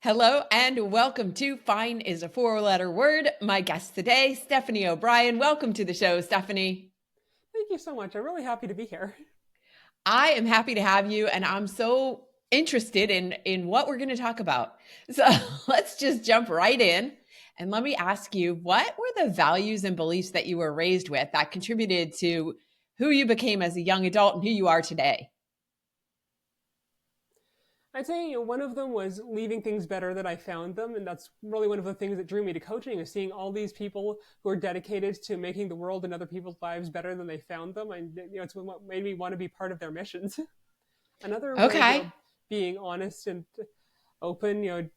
Hello and welcome to Fine is a Four-Letter Word. My guest today, Stephanie O'Brien. Welcome to the show, Stephanie. Thank you so much. I'm really happy to be here. I am happy to have you, and I'm so interested in what we're going to talk about. So let's just jump right in. And let me ask you, what were the values and beliefs that you were raised with that contributed to who you became as a young adult and who you are today? I'd say one of them was leaving things better than I found them, and that's really one of the things that drew me to coaching is seeing all these people who are dedicated to making the world and other people's lives better than they found them, and it's what made me want to be part of their missions. Another was Okay. being honest and open,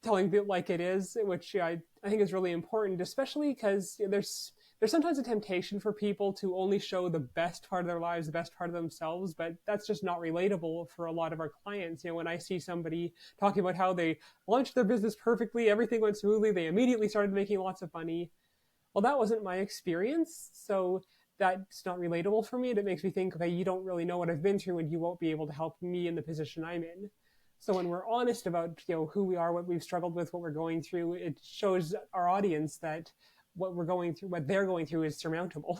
telling it like it is, which I think is really important, especially because there's sometimes a temptation for people to only show the best part of their lives, the best part of themselves, but that's just not relatable for a lot of our clients. When I see somebody talking about how they launched their business perfectly, everything went smoothly, they immediately started making lots of money. Well, that wasn't my experience, so that's not relatable for me. And it makes me think, okay, you don't really know what I've been through, and you won't be able to help me in the position I'm in. So when we're honest about who we are, what we've struggled with, what we're going through, it shows our audience that what we're going through, what they're going through, is surmountable,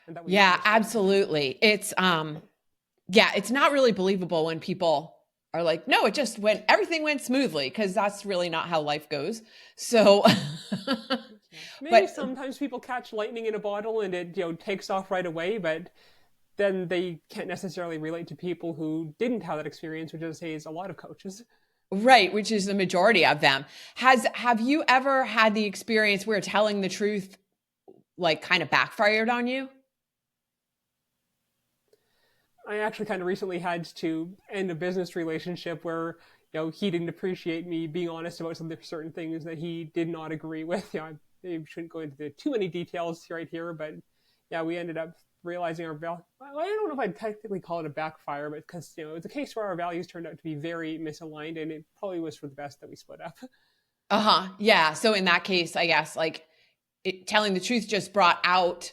and that we Yeah, understand. absolutely. It's not really believable when people are like, no, everything went smoothly, because that's really not how life goes. So, Yeah. Maybe but sometimes people catch lightning in a bottle and it takes off right away, but then they can't necessarily relate to people who didn't have that experience, which I say is a lot of coaches. right, which is the majority of them. Have you ever had the experience where telling the truth like kind of backfired on you? I actually kind of recently had to end a business relationship where he didn't appreciate me being honest about some certain things that he did not agree with. I shouldn't go into too many details right here, but yeah, we ended up realizing our value. I don't know if I'd technically call it a backfire, but because it's a case where our values turned out to be very misaligned, and it probably was for the best that we split up. Uh-huh. Yeah. So in that case, I guess telling the truth just brought out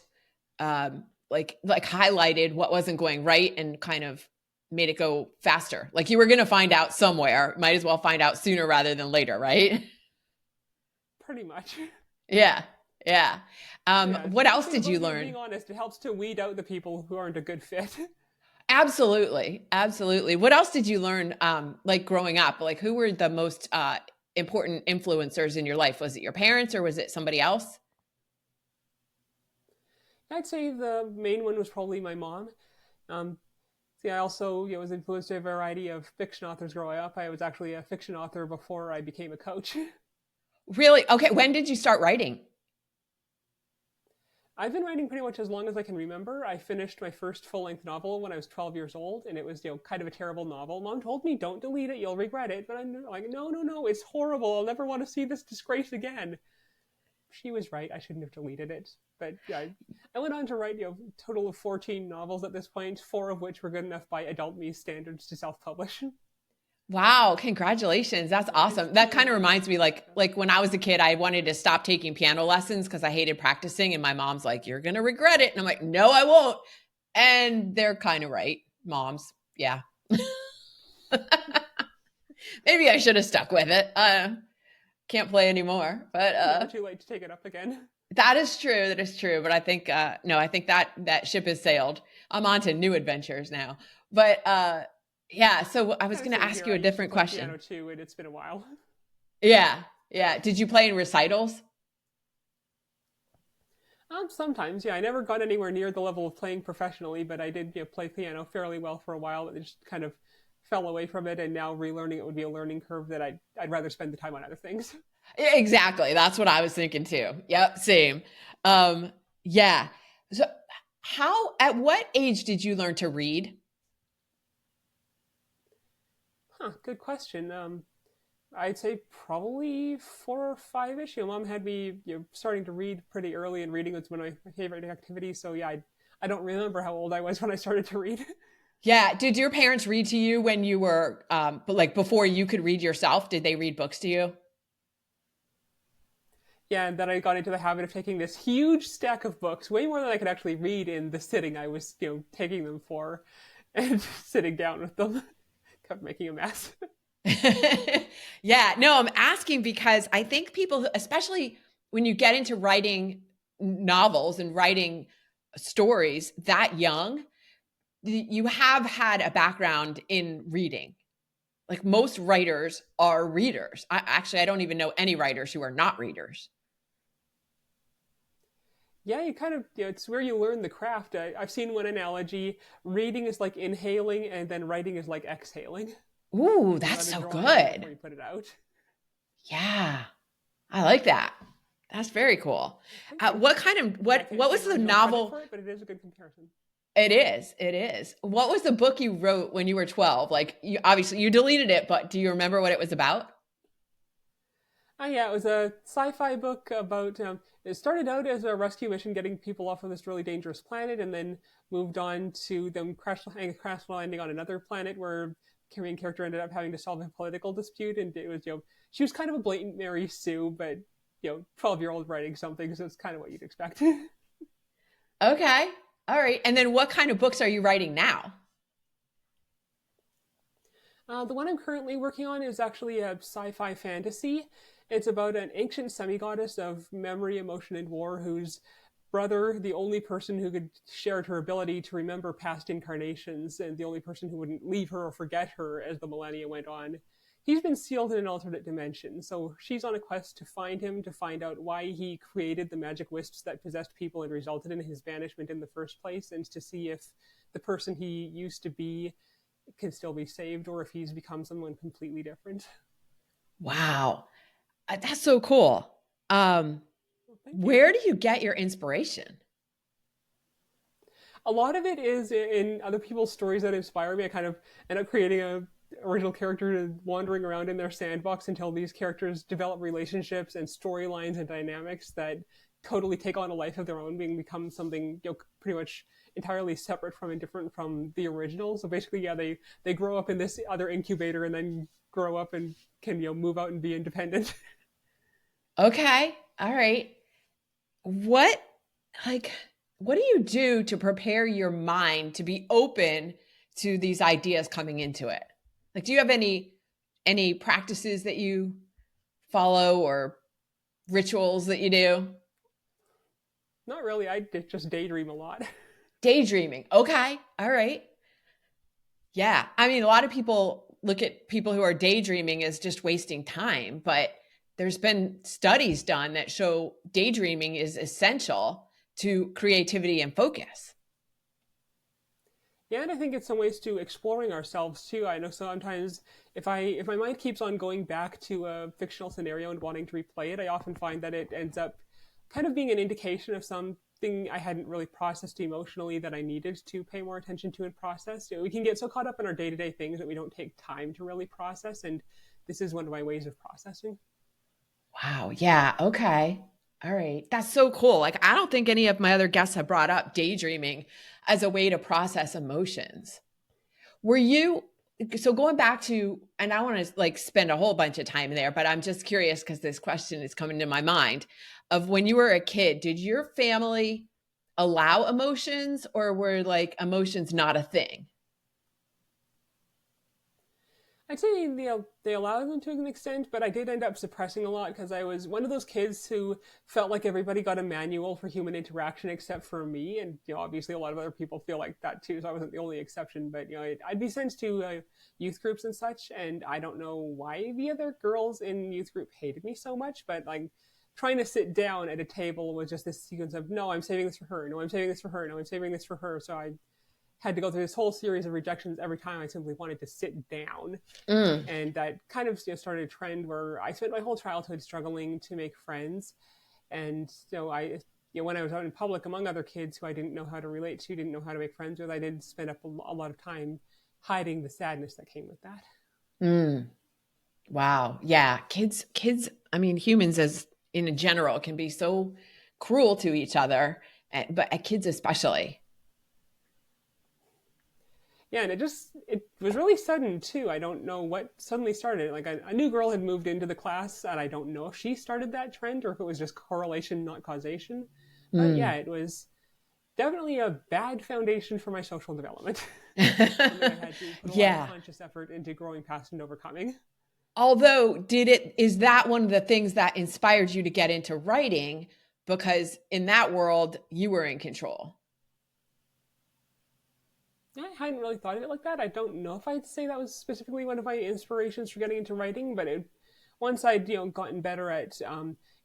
like highlighted what wasn't going right and kind of made it go faster. Like you were going to find out somewhere, might as well find out sooner rather than later, right? Pretty much. Yeah. Yeah. Yeah, What one else thing did you about learn? being honest, it helps to weed out the people who aren't a good fit. Absolutely. Absolutely. What else did you learn like growing up? Like who were the most important influencers in your life? Was it your parents or was it somebody else? I'd say the main one was probably my mom. Um, See, I also was influenced by a variety of fiction authors growing up. I was actually a fiction author before I became a coach. Really? Okay, when did you start writing? I've been writing pretty much as long as I can remember. I finished my first full-length novel when I was 12 years old, and it was kind of a terrible novel. Mom told me, "Don't delete it; you'll regret it." But I'm like, "No, no, no! It's horrible. I'll never want to see this disgrace again." She was right. I shouldn't have deleted it. But yeah, I went on to write a total of 14 novels at this point, four of which were good enough by adult me standards to self-publish. Wow, congratulations. That's Yeah, it's awesome. That pretty kind of reminds impressive. me like when I was a kid, I wanted to stop taking piano lessons because I hated practicing and my mom's like, "You're going to regret it." And I'm like, "No, I won't." And they're kind of right. Moms. Yeah. Maybe I should have stuck with it. Can't play anymore. But Never too late to take it up again. that is true. That is true. But I think no, I think that ship has sailed. I'm on to new adventures now. But yeah, so I was Kind of going to same ask here. you I a used to different play question. piano too, and it's been a while. Yeah. Yeah. Did you play in recitals? Sometimes, yeah. I never got anywhere near the level of playing professionally, but I did play piano fairly well for a while. But it just kind of fell away from it, and now relearning it would be a learning curve that I'd rather spend the time on other things. Exactly. That's what I was thinking too. Yep, same. Um, yeah. So at what age did you learn to read? Huh, good question. I'd say probably 4 or 5 ish. Mom had me starting to read pretty early, and reading was one of my favorite activities. So yeah, I don't remember how old I was when I started to read. Yeah. Did your parents read to you when you were but like before you could read yourself? Did they read books to you? Yeah, and then I got into the habit of taking this huge stack of books, way more than I could actually read in the sitting I was, taking them for, and sitting down with them, kept making a mess. Yeah, no, I'm asking because I think people, especially when you get into writing novels and writing stories that young, you have had a background in reading. Like most writers are readers. I don't even know any writers who are not readers. Yeah, you kind of, it's where you learn the craft. I've seen one analogy: reading is like inhaling, and then writing is like exhaling. Ooh, You that's let it so draw in good. before you put it out. Yeah, I like that. That's very cool. Thank you. What kind of Yeah, I what can't was get the original credit novel? for it, but it is a good comparison. It is. It is. What was the book you wrote when you were 12? Like you obviously you deleted it, but do you remember what it was about? Oh yeah, it was a sci-fi book about. It started out as a rescue mission, getting people off of this really dangerous planet, and then moved on to them crash landing on another planet where Korean character ended up having to solve a political dispute, and it was she was kind of a blatant Mary Sue, but 12-year-old writing something, so it's kind of what you'd expect. Okay. All right. And then what kind of books are you writing now? The one I'm currently working on is actually a sci-fi fantasy. It's about an ancient semi-goddess of memory, emotion, and war whose brother, the only person who could share her ability to remember past incarnations, and the only person who wouldn't leave her or forget her as the millennia went on, he's been sealed in an alternate dimension. So she's on a quest to find him, to find out why he created the magic wisps that possessed people and resulted in his banishment in the first place, and to see if the person he used to be can still be saved or if he's become someone completely different. Wow. That's so cool. Um, Well, thank you. where do you get your inspiration? A lot of it is in other people's stories that inspire me. I kind of end up creating a original character wandering around in their sandbox until these characters develop relationships and storylines and dynamics that totally take on a life of their own, being become something pretty much entirely separate from and different from the original. So basically, yeah, they grow up in this other incubator and then grow up and can move out and be independent. Okay. All right. What like what do you do to prepare your mind to be open to these ideas coming into it? Like do you have any practices that you follow or rituals that you do? Not really. I just daydream a lot. Daydreaming. Okay. All right. Yeah. I mean, a lot of people look at people who are daydreaming as just wasting time, but there's been studies done that show daydreaming is essential to creativity and focus. Yeah, and I think it's some ways to exploring ourselves too. I know sometimes if my mind keeps on going back to a fictional scenario and wanting to replay it, I often find that it ends up kind of being an indication of something I hadn't really processed emotionally that I needed to pay more attention to and process. We can get so caught up in our day-to-day things that we don't take time to really process, and this is one of my ways of processing. Wow. Yeah. Okay. All right. That's so cool. Like, I don't think any of my other guests have brought up daydreaming as a way to process emotions. Were you, so going back to, and I want to like spend a whole bunch of time there, but I'm just curious because this question is coming to my mind of when you were a kid, did your family allow emotions or were like emotions not a thing? I'd say they allowed them to an extent, but I did end up suppressing a lot because I was one of those kids who felt like everybody got a manual for human interaction except for me, and obviously a lot of other people feel like that too. So I wasn't the only exception. But I'd be sent to youth groups and such, and I don't know why the other girls in youth group hated me so much, but like trying to sit down at a table was just this sequence of no, I'm saving this for her, no, I'm saving this for her, no, I'm saving this for her. So I had to go through this whole series of rejections every time I simply wanted to sit down, Mm. and that kind of started a trend where I spent my whole childhood struggling to make friends, and when I was out in public among other kids who I didn't know how to relate to, didn't know how to make friends with, I did spend up a lot of time hiding the sadness that came with that. Mm. Wow. Yeah. I mean, humans as in general can be so cruel to each other, but kids especially. Yeah, and it was really sudden too. I don't know what suddenly started. Like a new girl had moved into the class, and I don't know if she started that trend or if it was just correlation, not causation. But yeah, Mm. it was definitely a bad foundation for my social development. Something I had to put a lot of Yeah. conscious effort into growing past and overcoming. Although, is that one of the things that inspired you to get into writing? Because in that world, you were in control. I hadn't really thought of it like that. I don't know if I'd say that was specifically one of my inspirations for getting into writing, but once I'd gotten better at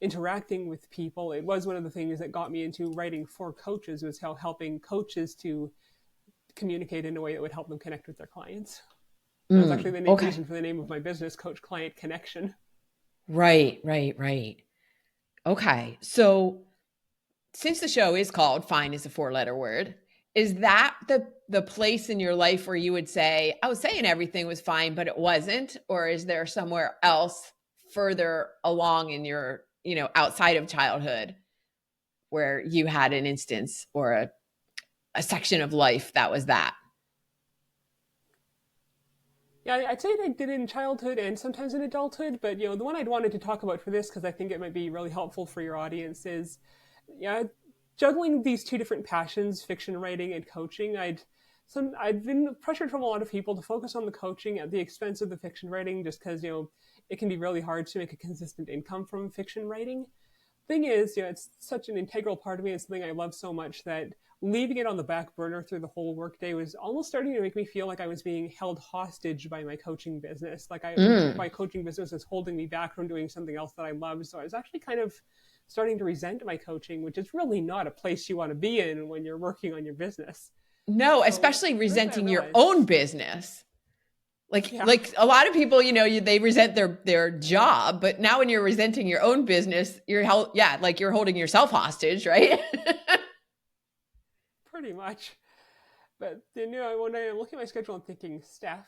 interacting with people, it was one of the things that got me into writing for coaches. Was how helping coaches to communicate in a way that would help them connect with their clients. That was actually the Okay. reason for the name of my business, Coach Client Connection. Right, right, right. Okay. So since the show is called Fine is a four-letter word, is that the place in your life where you would say, I was saying everything was fine, but it wasn't? Or is there somewhere else further along in your, outside of childhood where you had an instance or a section of life that was that? Yeah, I'd say I did it in childhood and sometimes in adulthood, but the one I'd wanted to talk about for this because I think it might be really helpful for your audience is, yeah, juggling these two different passions, fiction writing and coaching. I'd been pressured from a lot of people to focus on the coaching at the expense of the fiction writing, just because it can be really hard to make a consistent income from fiction writing. Thing is, it's such an integral part of me. It's something I love so much that leaving it on the back burner through the whole workday was almost starting to make me feel like I was being held hostage by my coaching business. Mm. My coaching business is holding me back from doing something else that I love. So I was actually kind of starting to resent my coaching, which is really not a place you want to be in when you're working on your business. No, So especially eventually I resenting your realized, own business. Like yeah, like a lot of people, they resent their job, but now when you're resenting your own business, like you're holding yourself hostage, right? pretty much. But one day I'm looking at my schedule and thinking, Steph,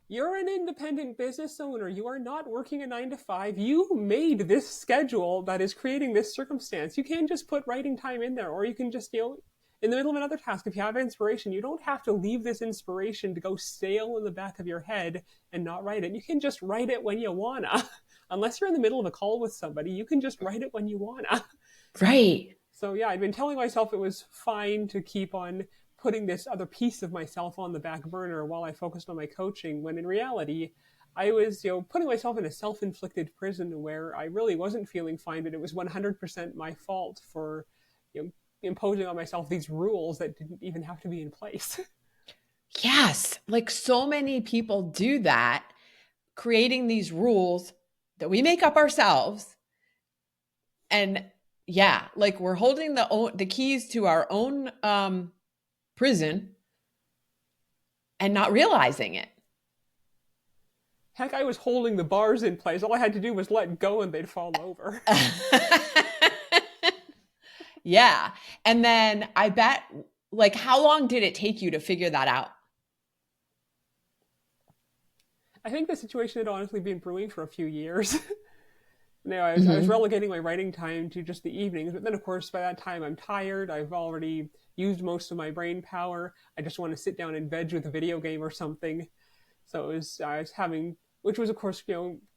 you're an independent business owner. You are not working a 9 to 5. You made this schedule that is creating this circumstance. You can't just put writing time in there, or you can just, in the middle of another task, if you have inspiration, you don't have to leave this inspiration to go stale in the back of your head and not write it. You can just write it when you wanna. Unless you're in the middle of a call with somebody, you can just write it when you wanna. Right. So yeah, I'd been telling myself it was fine to keep on putting this other piece of myself on the back burner while I focused on my coaching, when in reality, I was, putting myself in a self-inflicted prison where I really wasn't feeling fine, but it was 100% my fault for, imposing on myself these rules that didn't even have to be in place. Yes, like so many people do that, creating these rules that we make up ourselves. And yeah, like we're holding the keys to our own prison and not realizing it. Heck, I was holding the bars in place. All I had to do was let go and they'd fall over. Yeah. And then I bet, like, how long did it take you to figure that out? I think the situation had honestly been brewing for a few years. No, I was Hmm. relegating my writing time to just the evenings, but then of course by that time I'm tired. I've already used most of my brain power. I just want to sit down and veg with a video game or something. So I was having, which was of course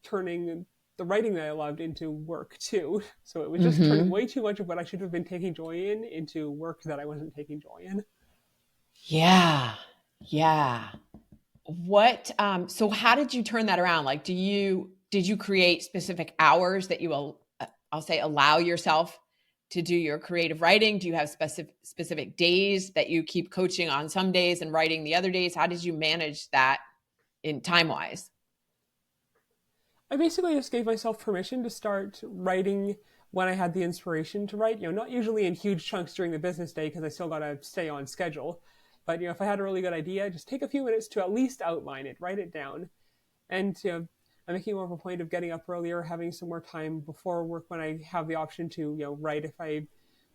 turning the writing that I loved into work too. So it was just turning Hmm. way too much of what I should have been taking joy in into work that I wasn't taking joy in. Yeah. Yeah. So how did you turn that around? Like, did you create specific hours that you will, I'll say, allow yourself to do your creative writing? Do you have specific days that you keep coaching on some days and writing the other days? How did you manage that in time wise? I basically just gave myself permission to start writing when I had the inspiration to write. Not usually in huge chunks during the business day because I still gotta stay on schedule. But if I had a really good idea, just take a few minutes to at least outline it, write it down, and I'm making more of a point of getting up earlier, having some more time before work when I have the option to write if I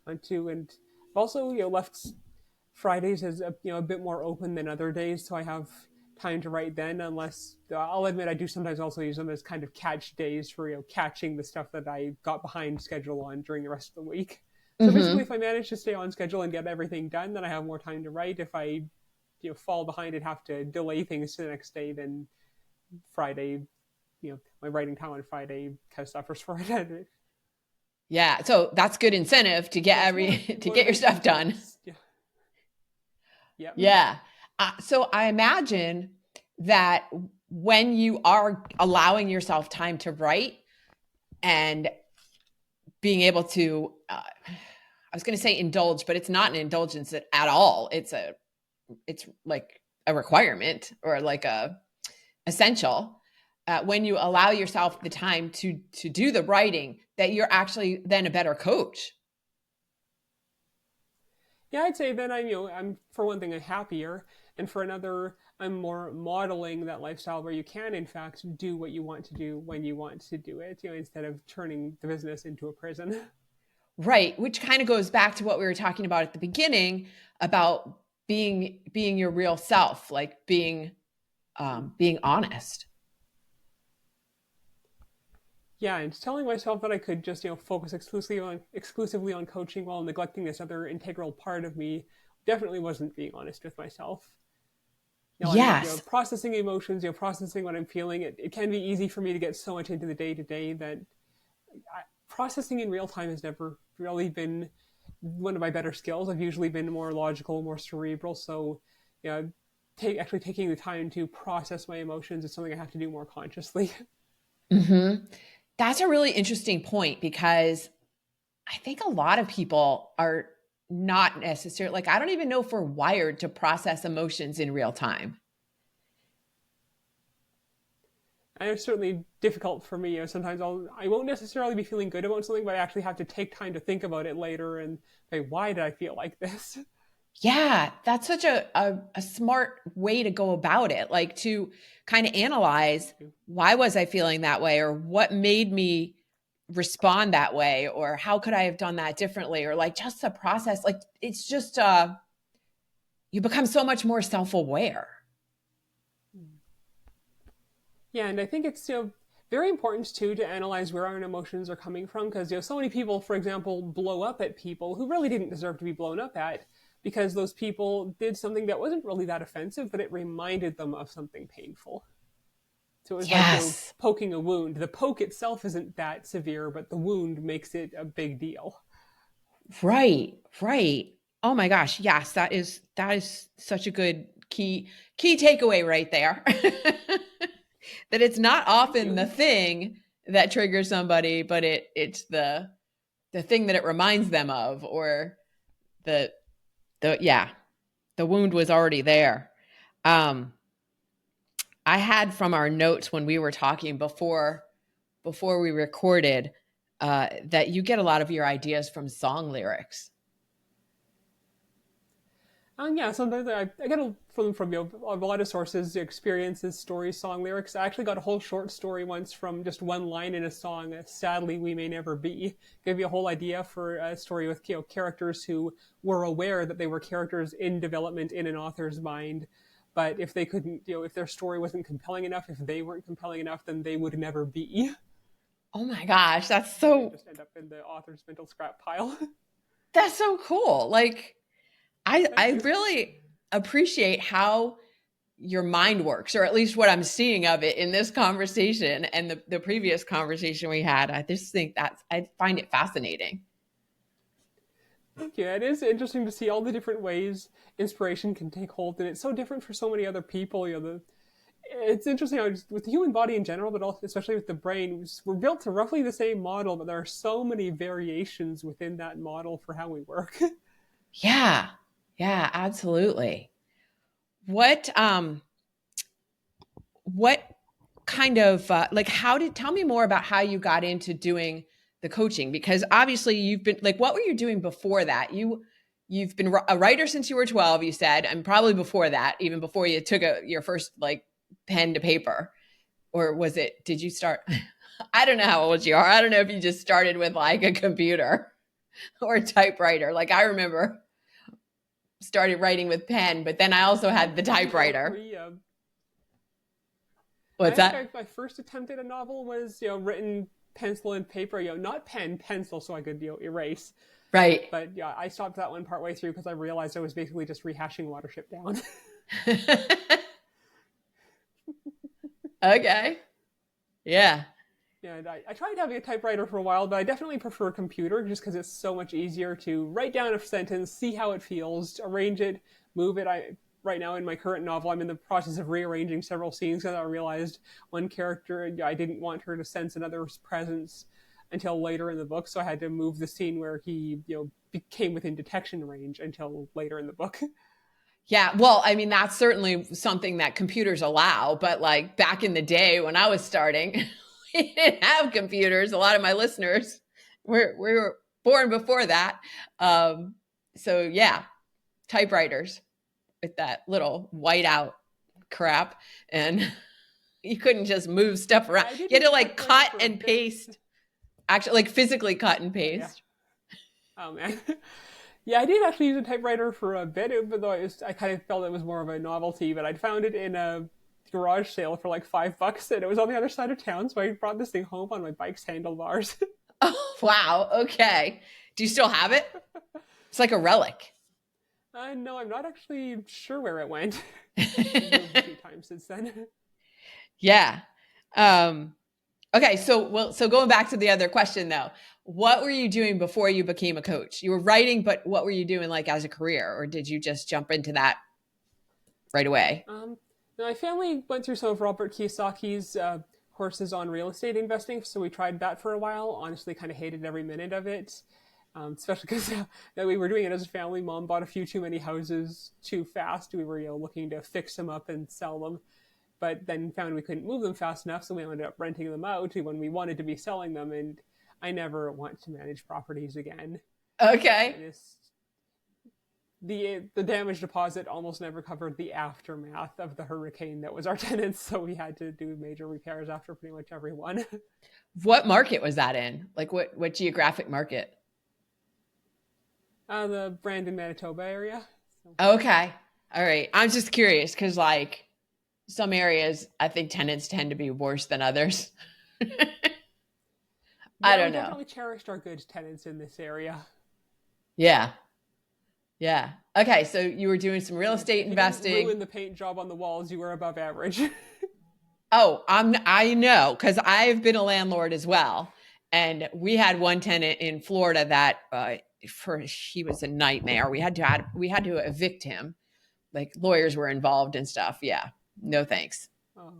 want to, and I've also left Fridays as a bit more open than other days, so I have time to write then. Unless I'll admit I do sometimes also use them as kind of catch days for catching the stuff that I got behind schedule on during the rest of the week. So basically, Hmm. if I manage to stay on schedule and get everything done, then I have more time to write. If I fall behind and have to delay things to the next day, then Friday, my writing time on Friday kind of suffers for it. Yeah. So that's good incentive to get So it's more to get your motivation stuff to done. yeah, yeah. Yeah. So I imagine that when you are allowing yourself time to write and being able to, I was going to say indulge, but it's not an indulgence at all. It's like a requirement or like a essential. When you allow yourself the time to do the writing, that you're actually then a better coach. Yeah, I'd say then I'm for one thing I'm happier, and for another I'm more modeling that lifestyle where you can in fact do what you want to do when you want to do it, instead of turning the business into a prison. Right, which kind of goes back to what we were talking about at the beginning about being your real self, like being honest. Yeah, and telling myself that I could just focus exclusively on coaching while neglecting this other integral part of me definitely wasn't being honest with myself. And Yes. processing emotions, processing what I'm feeling, it can be easy for me to get so much into the day to day that processing in real time has never really been one of my better skills. I've usually been more logical, more cerebral. So, actually taking the time to process my emotions is something I have to do more consciously. Mm-hmm. That's a really interesting point because I think a lot of people are not necessarily like, I don't even know if we're wired to process emotions in real time. And it's certainly difficult for me. Sometimes I won't necessarily be feeling good about something, but I actually have to take time to think about it later and say, why did I feel like this? Yeah, that's such a smart way to go about it. Like to kind of analyze, why was I feeling that way, or what made me respond that way, or how could I have done that differently, or like just a process. Like it's just you become so much more self-aware. Yeah, and I think it's very important too to analyze where our emotions are coming from, because so many people, for example, blow up at people who really didn't deserve to be blown up at because those people did something that wasn't really that offensive, but it reminded them of something painful. So it was like Yes. poking a wound. The poke itself isn't that severe, but the wound makes it a big deal. Right, right. Oh my gosh, yes, that is such a good key takeaway right there. That it's not Thank often the you. thing that triggers somebody, but it's the thing that it reminds them of, or the yeah, the wound was already there. Um, I had from our notes when we were talking before we recorded that you get a lot of your ideas from song lyrics. Yeah, sometimes I get from a lot of sources, experiences, stories, song lyrics. I actually got a whole short story once from just one line in a song. Sadly, we may never be. Gave you a whole idea for a story with characters who were aware that they were characters in development in an author's mind, but if they couldn't, if their story wasn't compelling enough, if they weren't compelling enough, then they would never be. Oh my gosh, And they just end up in the author's mental scrap pile. that's so cool. Like Thank I you. really appreciate how your mind works, or at least what I'm seeing of it in this conversation and the previous conversation we had. I just think I find it fascinating. Thank you. It is interesting to see all the different ways inspiration can take hold, and it's so different for so many other people. It's interesting how just with the human body in general, but also especially with the brain, we're built to roughly the same model, but there are so many variations within that model for how we work. Yeah. Yeah, absolutely. What what kind of like how did tell me more about how you got into doing the coaching, because obviously you've been like, what were you doing before that? You've been a writer since you were 12, you said, and probably before that, even before you took your first like pen to paper. Or was it, did you start? I don't know how old you are. I don't know if you just started with like a computer or a typewriter. Like I remember started writing with pen, but then I also had the Maybe all typewriter. three. What's I think that? my first attempt at a novel was written pencil and paper. Not pen, pencil, so I could erase. Right. But yeah, I stopped that one partway through because I realized I was basically just rehashing Watership Down. Okay. Yeah. Yeah, and I tried having a typewriter for a while, but I definitely prefer a computer just because it's so much easier to write down a sentence, see how it feels, arrange it, move it. right now in my current novel, I'm in the process of rearranging several scenes because I realized one character, I didn't want her to sense another's presence until later in the book, so I had to move the scene where he, became within detection range until later in the book. Yeah, well, I mean, that's certainly something that computers allow, but like back in the day when I was starting, we didn't have computers. A lot of my listeners were born before that. Um, so yeah, typewriters with that little whiteout crap, and you couldn't just move stuff Yeah, around. I did You had use to a like typewriter cut for a and bit. paste, actually like physically cut and Oh yeah. paste. Oh man. Yeah, I did actually use a typewriter for a bit, even though I kind of felt it was more of a novelty. But I'd found it in a garage sale for like $5, and it was on the other side of town. So I brought this thing home on my bike's handlebars. Oh, wow. Okay. Do you still have it? It's like a relic. No, I'm not actually sure where it went. I've moved a few times since then. Yeah. Um, okay. So going back to the other question though, what were you doing before you became a coach? You were writing, but what were you doing like as a career, or did you just jump into that right away? Um, my family went through some of Robert Kiyosaki's courses on real estate investing, so we tried that for a while. Honestly, kind of hated every minute of it, especially because we were doing it as a family. Mom bought a few too many houses too fast. We were looking to fix them up and sell them, but then found we couldn't move them fast enough, so we ended up renting them out when we wanted to be selling them. And I never want to manage properties again. Okay. This the damage deposit almost never covered the aftermath of the hurricane that was our tenants, so we had to do major repairs after pretty much every one. What market was that in? Like what geographic market? The Brandon, Manitoba area. So, Okay. All right. I'm just curious because like some areas I think tenants tend to be worse than others. I yeah, we don't know. definitely cherished our good tenants in this area. Yeah. Yeah. Okay. So you were doing some real estate If you didn't investing. ruin the paint job on the walls, you were above average. Oh, I know because I've been a landlord as well, and we had one tenant in Florida that he was a nightmare. We had to evict him. Like lawyers were involved and stuff. Yeah, no thanks. Oh,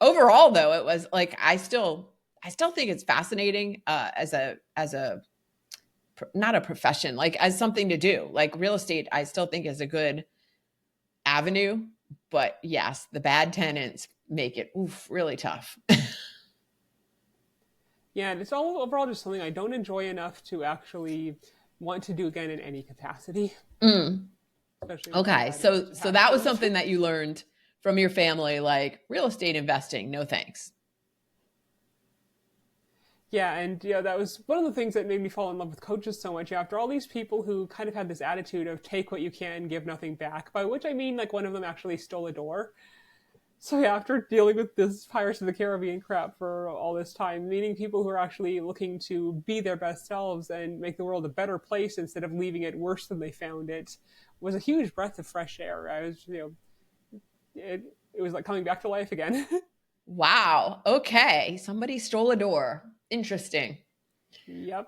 Overall, though, it was like I still think it's fascinating as a not a profession, like as something to do. Like real estate, I still think is a good avenue, but yes, the bad tenants make it really tough. yeah, and it's all overall just something I don't enjoy enough to actually want to do again in any capacity, Mm. especially with the Okay, bad years so I've so had that for was it. something that you learned from your family, like real estate investing. No thanks. Yeah, and that was one of the things that made me fall in love with coaches so much. After all these people who kind of had this attitude of take what you can, give nothing back, by which I mean like one of them actually stole a door. So yeah, after dealing with this Pirates of the Caribbean crap for all this time, meeting people who are actually looking to be their best selves and make the world a better place instead of leaving it worse than they found it, was a huge breath of fresh air. I was, it was like coming back to life again. Wow. Okay, somebody stole a door. Interesting. Yep.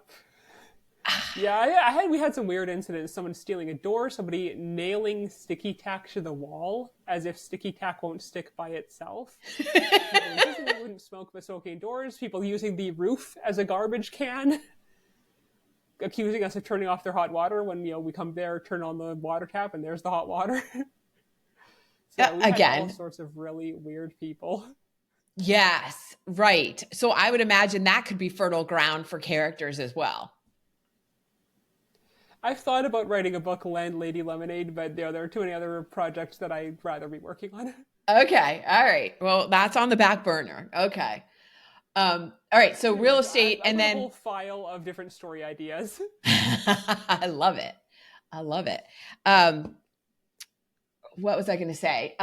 Yeah, we had some weird incidents. Someone stealing a door, somebody nailing sticky tack to the wall as if sticky tack won't stick by itself. People insisting they wouldn't smoke but smoking indoors. People using the roof as a garbage can, accusing us of turning off their hot water when we come there, turn on the water tap, and there's the hot water. So yeah, we had all Again, sorts of really weird people. yes, right. So I would imagine that could be fertile ground for characters as well. I've thought about writing a book, Landlady Lemonade, but there are too many other projects that I'd rather be working on. Okay, all right. Well, that's on the back burner. Okay. All right. So Pretty real much. estate, I've and got a then whole file of different story ideas. I love it. I love it. Um, what was I going to say?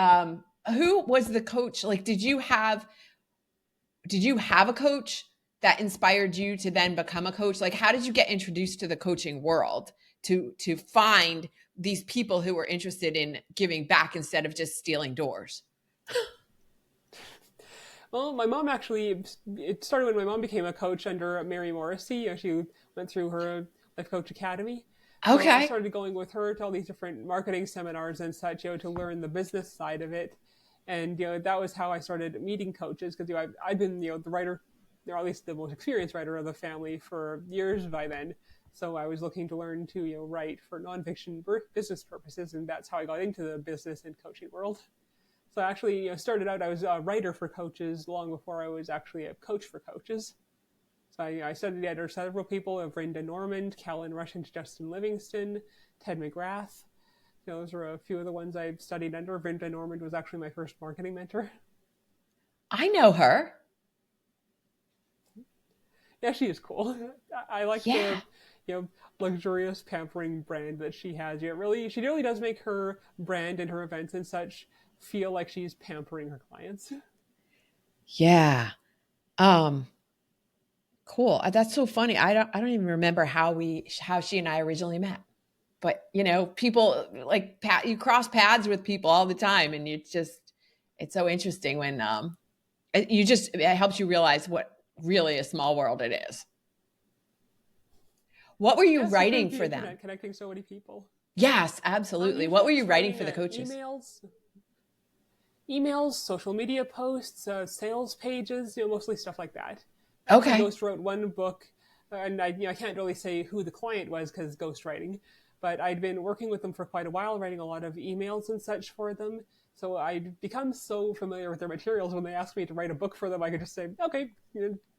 Who was the coach? Like, did you have a coach that inspired you to then become a coach? Like, how did you get introduced to the coaching world to find these people who were interested in giving back instead of just stealing doors? Well, my mom actually, it started when my mom became a coach under Mary Morrissey. She went through her Life Coach Academy. So I Okay. started going with her to all these different marketing seminars and such, to learn the business side of it. And that was how I started meeting coaches because I've been the writer, or at least the most experienced writer of the family for years by then. So I was looking to learn to write for nonfiction business purposes, and that's how I got into the business and coaching world. So I actually started out, I was a writer for coaches long before I was actually a coach for coaches. So I studied under several people of Brenda Normand, Callan Rush, and Justin Livingston, Ted McGrath. Those were a few of the ones I studied under. Brenda Normand was actually my first marketing mentor. I know her. Yeah, she is cool. I like Yeah. the you know luxurious pampering brand that she has. She really does make her brand and her events and such feel like she's pampering her clients. Yeah. Um, cool. That's so funny. I don't even remember how she and I originally met. But, people like you cross paths with people all the time and it's so interesting when it helps you realize what really a small world it is. What were you Yeah, so writing good the for them? internet connecting so many people. Yes, absolutely. What Usually were I'm you just writing writing for the coaches? emails, social media posts, sales pages, mostly stuff like that. I actually Okay. ghost wrote one book, and I can't really say who the client was because ghostwriting, but I'd been working with them for quite a while, writing a lot of emails and such for them. So I'd become so familiar with their materials when they asked me to write a book for them, I could just say, okay,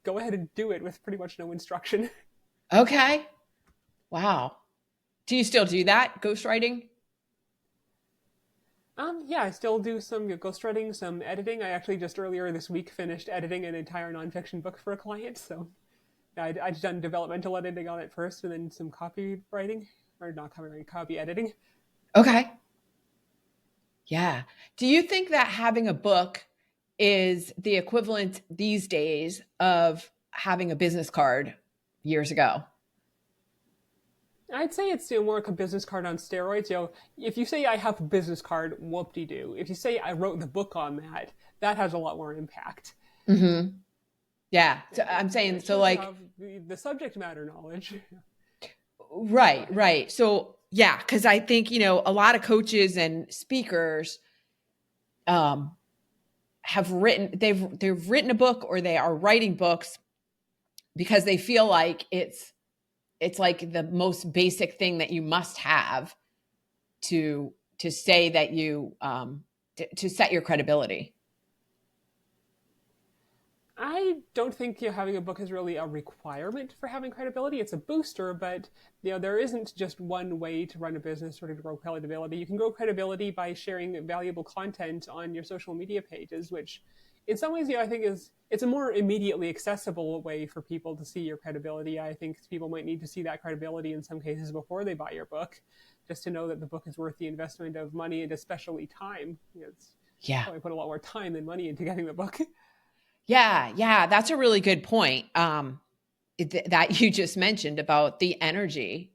go ahead and do it with pretty much no instruction. Okay. Wow. Do you still do that? Ghostwriting? Yeah, I still do some ghostwriting, some editing. I actually just earlier this week finished editing an entire nonfiction book for a client, so I'd done developmental editing on it first, and then some copywriting, or not copywriting, copy editing. Okay. Yeah. Do you think that having a book is the equivalent these days of having a business card years ago? I'd say it's more like a business card on steroids. If you say I have a business card, whoop de doo. If you say I wrote the book on that, that has a lot more impact. Mm-hmm. Yeah. So I'm saying, It so shows you like, have the subject matter knowledge. Go right, ahead. right. So yeah, because I think, a lot of coaches and speakers um they've written a book or they are writing books because they feel like it's like the most basic thing that you must have to say that to set your credibility. I don't think having a book is really a requirement for having credibility. It's a booster, but there isn't just one way to run a business or to grow credibility. You can grow credibility by sharing valuable content on your social media pages, which, in some ways, I think it's a more immediately accessible way for people to see your credibility. I think people might need to see that credibility in some cases before they buy your book, just to know that the book is worth the investment of money and especially time. It's Yeah. probably put a lot more time than money into getting the book. Yeah, yeah, that's a really good point. That you just mentioned about the energy.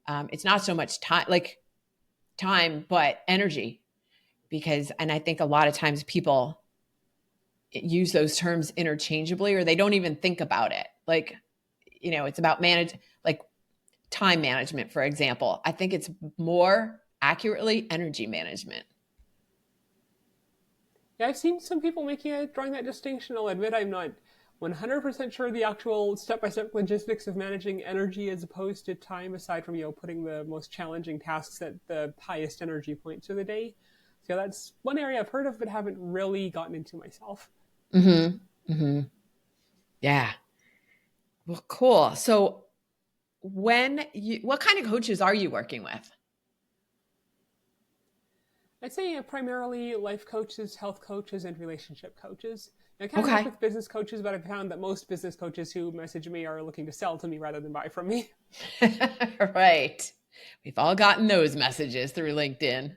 It's not so much time, but energy. And I think a lot of times people use those terms interchangeably, or they don't even think about it. Like, it's about like time management, for example. I think it's more accurately energy management. Yeah, I've seen some people drawing that distinction. I'll admit I'm not 100% sure the actual step-by-step logistics of managing energy as opposed to time, aside from putting the most challenging tasks at the highest energy points of the day. So that's one area I've heard of but haven't really gotten into myself. Mm-hmm. Mm-hmm. Yeah. Well, cool. So what kind of coaches are you working with? I'd say primarily life coaches, health coaches, and relationship coaches. I can work Okay. with business coaches, but I've found that most business coaches who message me are looking to sell to me rather than buy from me. Right. We've all gotten those messages through LinkedIn.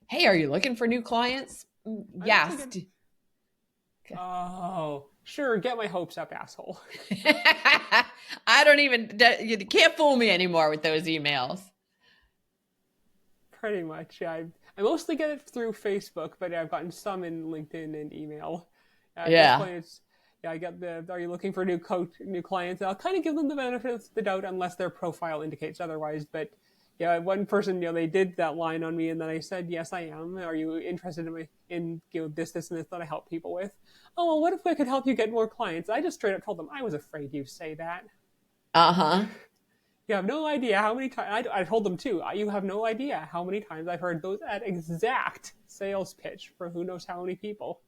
Hey, are you looking for new clients? I'm actually Yes. good. Oh, sure, get my hopes up, asshole. I don't even, you can't fool me anymore with those emails. Pretty much. Yeah, I mostly get it through Facebook, but I've gotten some in LinkedIn and email. At this Yeah. point, it's I get the "Are you looking for new clients?" I'll kind of give them the benefit of the doubt unless their profile indicates otherwise. But yeah, one person, they did that line on me, and then I said, "Yes, I am. Are you interested in this, and this that I help people with?" "Oh, well, what if I could help you get more clients?" I just straight up told them I was afraid you'd say that. Uh-huh. You have no idea how many times I told them too. You have no idea how many times I've heard that exact sales pitch for who knows how many people.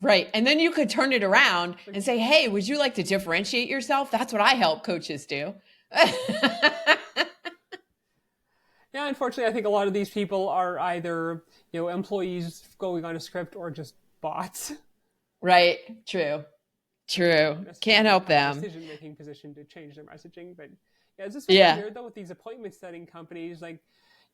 Right. And then you could turn it around Like, and say, hey, would you like to differentiate yourself? That's what I help coaches do. yeah, unfortunately, I think a lot of these people are either employees going on a script or just bots. Right. True. True. Necessarily Can't in the help kind of them. decision-making position to change their messaging. But yeah, it's especially Yeah. weird though with these appointment-setting companies. Like,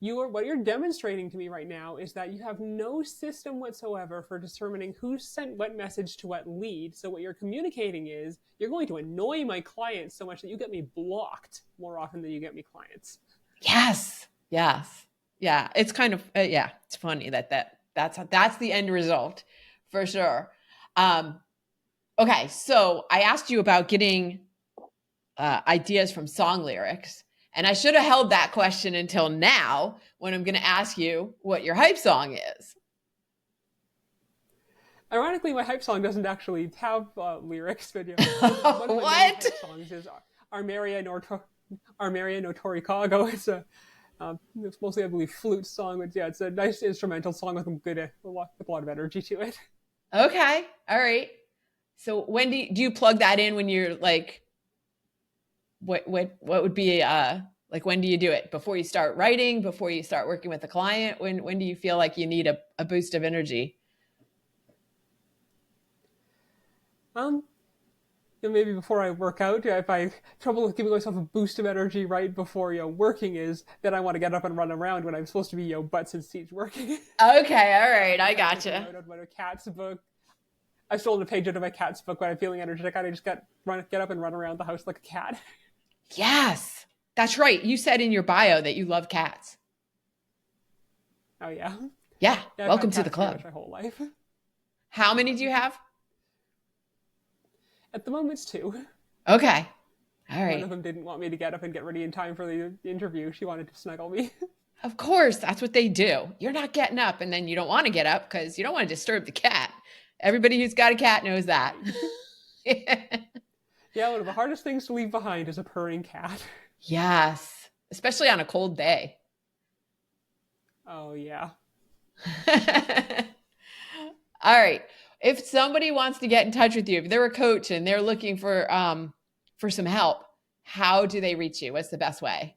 what you're demonstrating to me right now is that you have no system whatsoever for determining who sent what message to what lead. So what you're communicating is you're going to annoy my clients so much that you get me blocked more often than you get me clients. Yes. Yes. Yeah. It's kind of yeah. It's funny that's the end result for sure. Um, okay. So I asked you about getting ideas from song lyrics, and I should have held that question until now when I'm going to ask you what your hype song is. Ironically, my hype song doesn't actually have lyrics, but one of my many What? hype songs is Armeria Notoricago. It's mostly, I believe, flute song, but yeah, it's a nice instrumental song with a lot of energy to it. Okay. All right. So when do you plug that in when you're like what would be like when do you do it? Before you start writing, before you start working with a client? When do you feel like you need a boost of energy? Um, Maybe before I work out, if I have trouble with giving myself a boost of energy right before working is, then I want to get up and run around when I'm supposed to be butts and seats working. Okay, all right, I'm I kind of taking gotcha. note of my cat's book. I stolen a page out of my cat's book when I'm feeling energetic. I just get up and run around the house like a cat. Yes, that's right. You said in your bio that you love cats. Oh yeah, Yeah, yeah. I've had welcome to the cats pretty club. much my whole life. How many do you have? At the moment, it's two. Okay, all One right. of them didn't want me to get up and get ready in time for the interview. She wanted to snuggle me. Of course, that's what they do. You're not getting up, and then you don't want to get up because you don't want to disturb the cat. Everybody who's got a cat knows that. Right. Yeah, one of the hardest things to leave behind is a purring cat. Yes, especially on a cold day. Oh yeah. All right. If somebody wants to get in touch with you, if they're a coach and they're looking for some help, how do they reach you? What's the best way?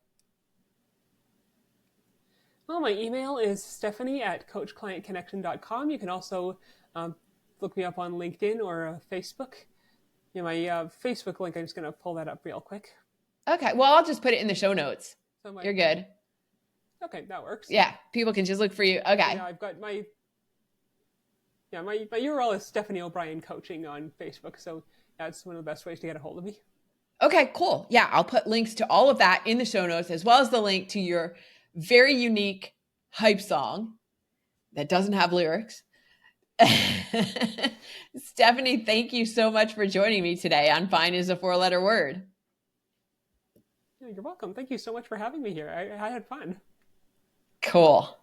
Well, my email is stephanie@coachclientconnection.com. You can also look me up on LinkedIn or Facebook. My Facebook link, I'm just going to pull that up real quick. Okay. Well, I'll just put it in the show notes. So You're good. okay, that works. Yeah. People can just look for you. So Okay. yeah, I've got my URL is Stephanie O'Brien Coaching on Facebook. So that's one of the best ways to get a hold of me. Okay, cool. Yeah. I'll put links to all of that in the show notes, as well as the link to your very unique hype song that doesn't have lyrics. Stephanie, thank you so much for joining me today on Fine is a Four-Letter Word. Yeah, you're welcome. Thank you so much for having me here. I had fun. Cool.